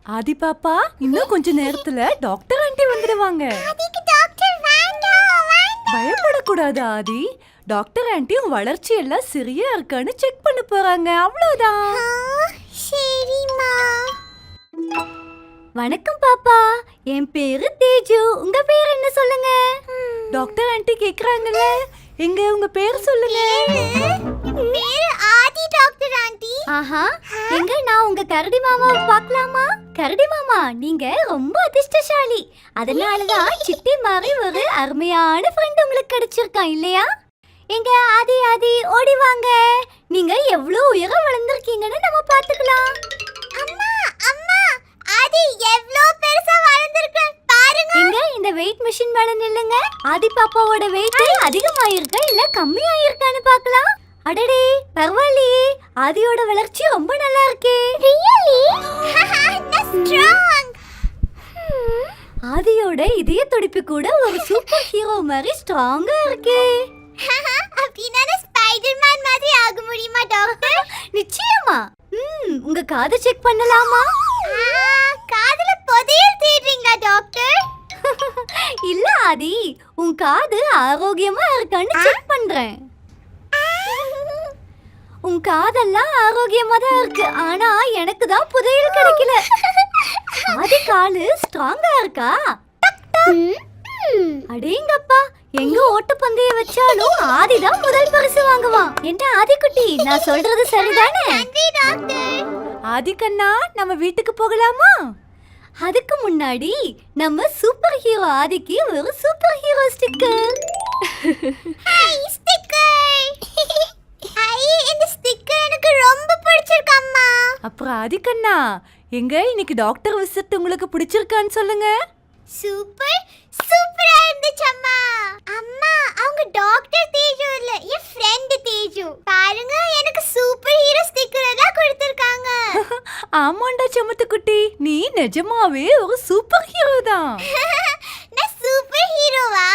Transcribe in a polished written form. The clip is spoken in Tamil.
ஆதி பாப்பா, இன்னும் கொஞ்ச நேரத்துல டாக்டர் ஆண்டி வந்துடுவாங்க. பயப்படக்கூடாது ஆதி. டாக்டர் ஆண்டி உன் வளர்ச்சி எல்லாம் சரியா இருக்கான்னு செக் பண்ண போறாங்க, அவ்வளவுதான். சரிம்மா. வணக்கம் பாப்பா, என் பேரு தேஜு. உங்க பேர் என்ன சொல்லுங்க? டாக்டர் ஆண்டி கேக்குறாங்கல்ல, எங்க உங்க பேர் சொல்லுங்க. பேரு ஆதி டாக்டர் ஆண்டி. ஆஹா, எங்க நான் உங்க கரடி மாமாவை பார்க்கலாமா? கரடி மாமா, நீங்க ரொம்ப அதிர்ஷ்டசாலி. அதனாலதான் சிட்டி மாதிரி ஒரு அருமையான ஃப்ரெண்ட் உங்களுக்கு கிடைச்சிருக்கான் இல்லையா? எங்க ஆதி ஆதி ஓடி வாங்க. நீங்க எவ்வளவு உயரம் வளர்ந்திருக்கீங்கன்னு நம்ம பாத்துக்கலாம். அம்மா அம்மா, ஆதி எவ்ளோ பெருசா வளர்ந்திருக்கான் பாருங்க. எங்க இந்த வெயிட் மிஷின் மேல நில்லுங்க. ஆதி பாப்பாவோட வெயிட் அதிகமாயிருக்கா இல்ல கம்மியாயிருக்கான்னு பார்க்கலாம். அடடே, பரவாயில்லையே, ஆதியோட வளர்ச்சி ரொம்ப நல்லா இருக்கே. ரியலி? நான் ஸ்ட்ராங். ஆதியோட இதய துடிப்பு கூட ஒரு சூப்பர் ஹீரோ மாதிரி ஸ்ட்ராங்கா இருக்கே. அப்படினா ஸ்பைடர்மேன் மாதிரி ஆக முடியுமா டாக்டர்? நிச்சயமா. உங்க காதை செக் பண்ணலாமா? காதுல புதையல் தேடுறீங்களா டாக்டர்? இல்ல ஆதி, உன் காது ஆரோக்கியமா இருக்கான்னு செக் பண்றேன். உன் காதெல்லாம் ஆரோக்கியமா தான் இருக்கு, ஆனா எனக்கு தான் புதையல் கிடைக்கல. ஆதி காலு ஸ்ட்ராங்கா இருக்கா? அடேங்கப்பா, எங்க ஓட்டப்பந்தயம் வச்சாலும் ஆதி தான் முதல் பரிசு வாங்குவான். என்ன ஆதி குட்டி, நான் சொல்றது சரிதானே? நன்றி டாக்டர். ஆதி கண்ணா, நம்ம வீட்டுக்கு போகலாமா? அதுக்கு முன்னாடி நம்ம சூப்பர் ஹீரோ ஆதிக்கு ஒரு சூப்பர் ஹீரோ ஸ்டிக்கர். ஸ்டிக்கர். இந்த ஸ்டிக்கர் எனக்கு ரொம்ப பிடிச்சிருக்கு அம்மா. அப்புறம் ஆதி கண்ணா, எங்க இன்னைக்கு டாக்டர் விசிட் உங்களுக்கு பிடிச்சிருக்கான்னு சொல்லுங்க. சூப்பர் சூப்பரா இருந்துச்சு அம்மா. அம்மா, அவங்க டாக்டர் தேஜு இல்ல, என் ஃப்ரெண்ட் தேஜு. பாருங்க, எனக்கு சூப்பர் ஹீரோ ஸ்டிக்கர் எல்லாம் கொடுத்திருக்காங்க. ஆமாண்டா சமத்து குட்டி, நீ நிஜமாவே ஒரு சூப்பர் ஹீரோ தான். நான் சூப்பர் ஹீரோவா?